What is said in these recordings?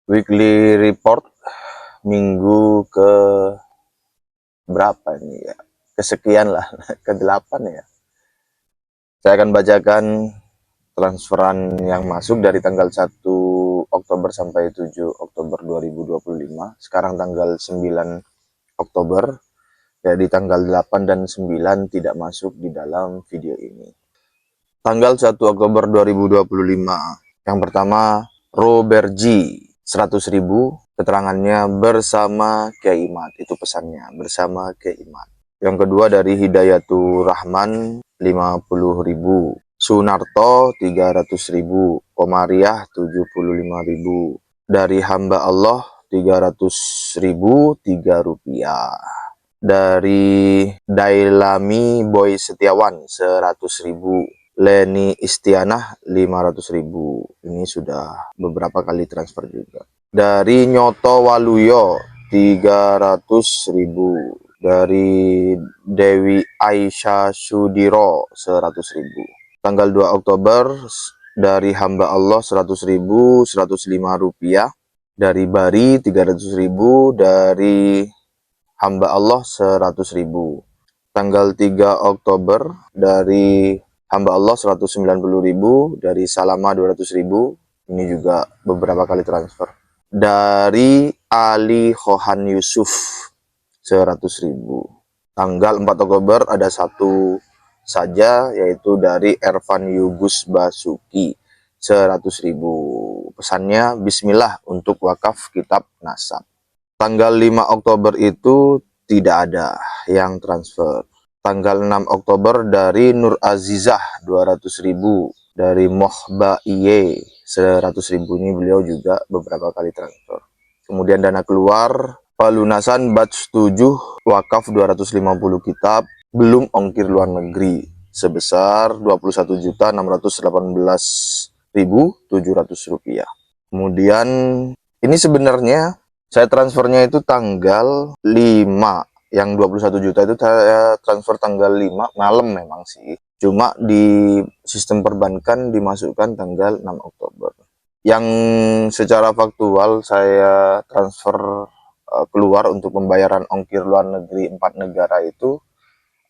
Weekly report minggu ke berapa ini ya? Kesekian lah, ke-8 ya. Saya akan bacakan transferan yang masuk dari tanggal 1 Oktober sampai 7 Oktober 2025. Sekarang tanggal 9 Oktober. Jadi tanggal 8 dan 9 tidak masuk di dalam video ini. Tanggal 1 Oktober 2025. Yang pertama, Roberji 100.000, keterangannya bersama Kiai Imad, itu pesannya, bersama Kiai Imad. Yang kedua dari Hidayatul Rahman 50.000, Sunarto 300.000, Komariah 75.000, dari Hamba Allah 300.000, 3 rupiah. Dari Dailami Boy Setiawan 100.000, Leni Istianah 500.000. Ini sudah beberapa kali transfer juga. Dari Nyoto Waluyo 300.000. Dari Dewi Aisyah Sudiro 100.000. Tanggal 2 Oktober dari Hamba Allah 100.000, 105 rupiah. Dari Bari 300.000. Dari Hamba Allah 100.000. Tanggal 3 Oktober dari Hamba Allah 190.000, dari Salama 200.000. Ini juga beberapa kali transfer. Dari Ali Khohan Yusuf 100.000. Tanggal 4 Oktober ada satu saja, yaitu dari Ervan Yugus Basuki 100.000. Pesannya Bismillah untuk wakaf kitab nasab. Tanggal 5 Oktober itu tidak ada yang transfer. Tanggal 6 Oktober dari Nur Azizah 200.000, dari Mohba Iye 100.000. Ini beliau juga beberapa kali transfer. Kemudian dana keluar pelunasan batch 7 wakaf 250 kitab belum ongkir luar negeri sebesar 21.618.700 rupiah. Kemudian ini sebenarnya saya transfernya itu tanggal 5. Yang 21 juta itu saya transfer tanggal 5 malam memang sih. Cuma di sistem perbankan dimasukkan tanggal 6 Oktober. Yang secara faktual saya transfer keluar untuk pembayaran ongkir luar negeri 4 negara itu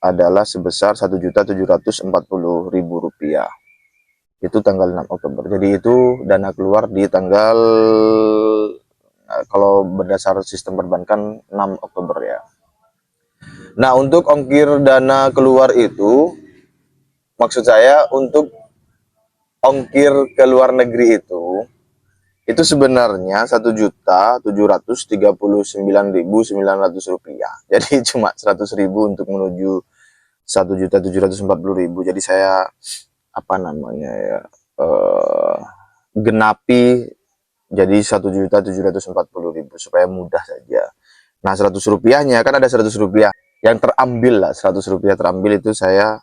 adalah sebesar Rp1.740.000. Itu tanggal 6 Oktober. Jadi itu dana keluar di tanggal, kalau berdasar sistem perbankan, 6 Oktober ya. Nah, untuk ongkir dana keluar itu, maksud saya untuk ongkir ke luar negeri itu sebenarnya Rp1.739.900. Jadi cuma 100.000 untuk menuju 1.740.000. Jadi saya genapi jadi 1.740.000 supaya mudah saja. Nah, 100 rupiahnya kan ada 100 rupiah yang terambil lah, 100 rupiah terambil itu saya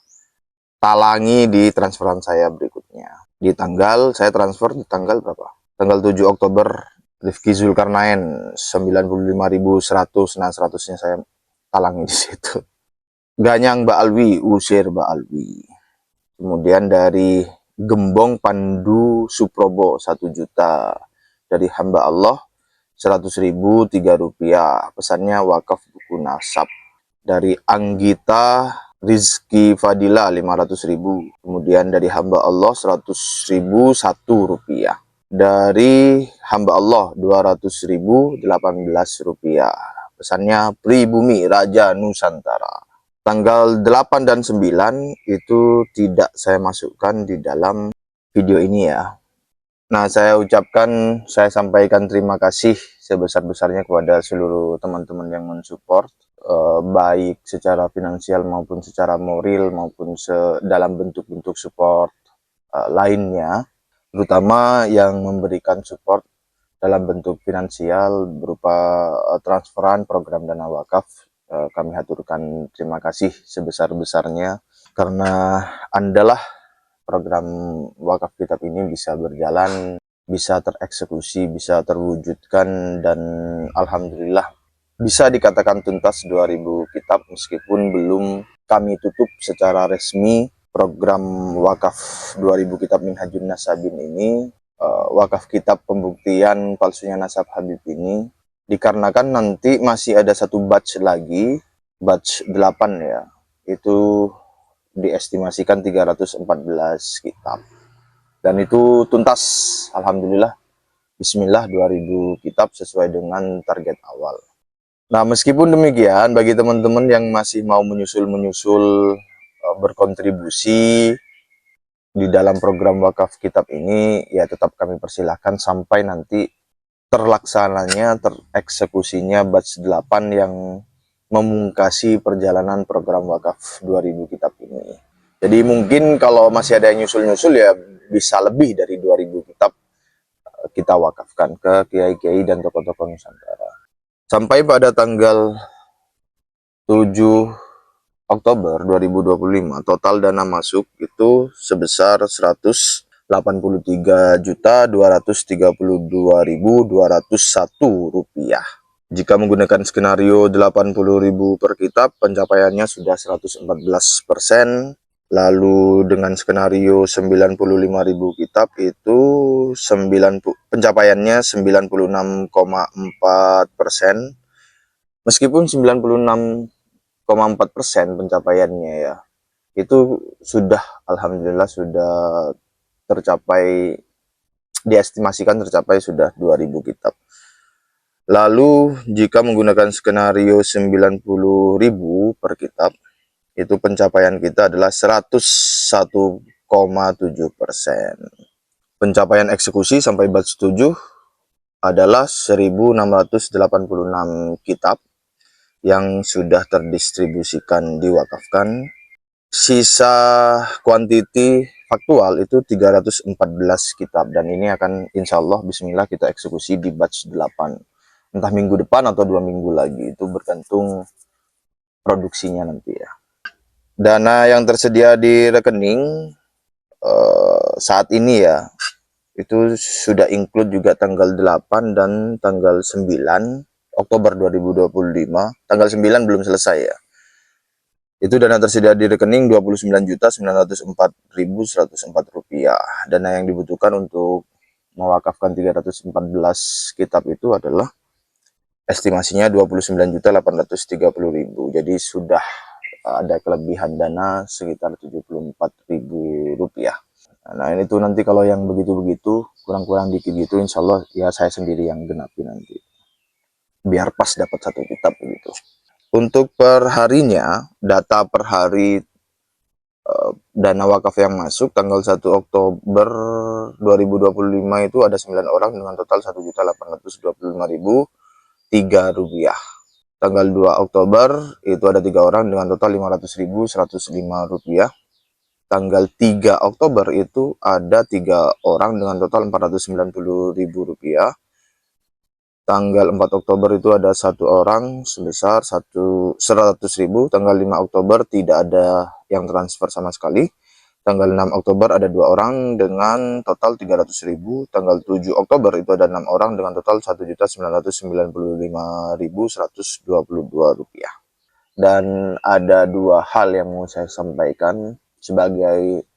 talangi di transferan saya berikutnya. Di tanggal saya transfer di tanggal berapa? Tanggal 7 Oktober Rifki Zulkarnain 95.100. Nah, 100-nya saya talangi di situ. Ganyang Mbak Alwi, usir Mbak Alwi. Kemudian dari Gembong Pandu Suprobo 1 juta. Dari Hamba Allah 100.000, 3 rupiah. Pesannya wakaf buku nasab. Dari Anggita Rizky Fadila 500.000. Kemudian dari Hamba Allah 100.000, 1 rupiah. Dari Hamba Allah 200.000, 18 rupiah. Pesannya Pribumi Raja Nusantara. Tanggal 8 dan 9 itu tidak saya masukkan di dalam video ini ya. Nah, saya sampaikan terima kasih sebesar-besarnya kepada seluruh teman-teman yang mensupport, baik secara finansial maupun secara moral maupun dalam bentuk-bentuk support lainnya, terutama yang memberikan support dalam bentuk finansial berupa transferan program dana wakaf. Kami haturkan terima kasih sebesar-besarnya, karena Andalah program wakaf kitab ini bisa berjalan, bisa tereksekusi, bisa terwujudkan, dan alhamdulillah bisa dikatakan tuntas 2000 kitab meskipun belum kami tutup secara resmi program wakaf 2000 kitab Minhajun Nasabin ini. wakaf kitab pembuktian palsunya nasab Habib ini, dikarenakan nanti masih ada satu batch lagi, batch 8 ya, itu diestimasikan 314 kitab, dan itu tuntas, alhamdulillah, bismillah, 2000 kitab sesuai dengan target awal. Nah, meskipun demikian, bagi teman-teman yang masih mau menyusul berkontribusi di dalam program wakaf kitab ini, ya tetap kami persilahkan sampai nanti terlaksananya, tereksekusinya batch 8 yang memungkasi perjalanan program wakaf 2000 kitab ini. Jadi mungkin kalau masih ada yang nyusul-nyusul ya bisa lebih dari 2000 kitab kita wakafkan ke kiai-kiai dan tokoh-tokoh Nusantara. Sampai pada tanggal 7 Oktober 2025, total dana masuk itu sebesar 183.232.201 rupiah. Jika menggunakan skenario 80.000 per kitab, pencapaiannya sudah 114%. Lalu dengan skenario 95.000 kitab itu pencapaiannya 96,4%. Meskipun 96,4% pencapaiannya ya, itu sudah alhamdulillah sudah tercapai, diestimasikan tercapai sudah 2000 kitab. Lalu jika menggunakan skenario 90.000 per kitab, itu pencapaian kita adalah 101,7%. Pencapaian eksekusi sampai batch 7 adalah 1686 kitab yang sudah terdistribusikan, diwakafkan. Sisa kuantiti faktual itu 314 kitab, dan ini akan insya Allah bismillah kita eksekusi di batch 8. Entah minggu depan atau 2 minggu lagi, itu bergantung produksinya nanti ya. Dana yang tersedia di rekening saat ini ya, itu sudah include juga tanggal 8 dan tanggal 9 Oktober 2025. Tanggal 9 belum selesai ya. Itu dana tersedia di rekening 29.904.104 rupiah. Dana yang dibutuhkan untuk mewakafkan 314 kitab itu adalah estimasinya 29.830.000. Jadi sudah ada kelebihan dana sekitar 74.000 rupiah. Nah ini tuh nanti kalau yang begitu-begitu, kurang-kurang dikit gitu, insya Allah ya saya sendiri yang genapi nanti. Biar pas dapat satu kitab begitu. Untuk per harinya, data per hari dana wakaf yang masuk tanggal 1 Oktober 2025 itu ada 9 orang dengan total 1.825.003 rupiah. Tanggal 2 Oktober itu ada 3 orang dengan total 500.105 rupiah. Tanggal 3 Oktober itu ada 3 orang dengan total 490.000 rupiah. Tanggal 4 Oktober itu ada 1 orang sebesar 100.000. Tanggal 5 Oktober tidak ada yang transfer sama sekali. Tanggal 6 Oktober ada 2 orang dengan total 300.000. Tanggal 7 Oktober itu ada 6 orang dengan total 1.995.122 rupiah. Dan ada 2 hal yang mau saya sampaikan sebagai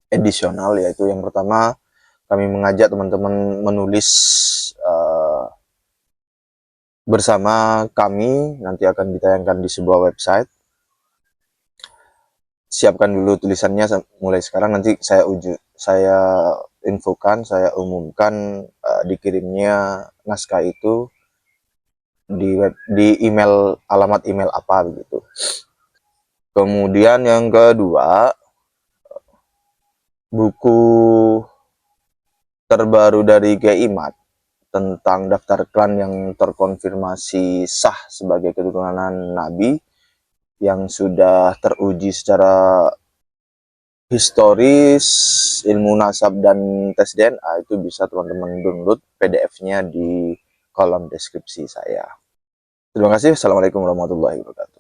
edisional, yaitu yang pertama, kami mengajak teman-teman menulis bersama kami, nanti akan ditayangkan di sebuah website. Siapkan dulu tulisannya mulai sekarang, nanti saya infokan, saya umumkan dikirimnya naskah itu di email, alamat email apa begitu. Kemudian yang kedua, buku terbaru dari Kiai Imad tentang daftar klan yang terkonfirmasi sah sebagai keturunan Nabi, yang sudah teruji secara historis, ilmu nasab, dan tes DNA, itu bisa teman-teman download PDF-nya di kolom deskripsi saya. Terima kasih. Assalamualaikum warahmatullahi wabarakatuh.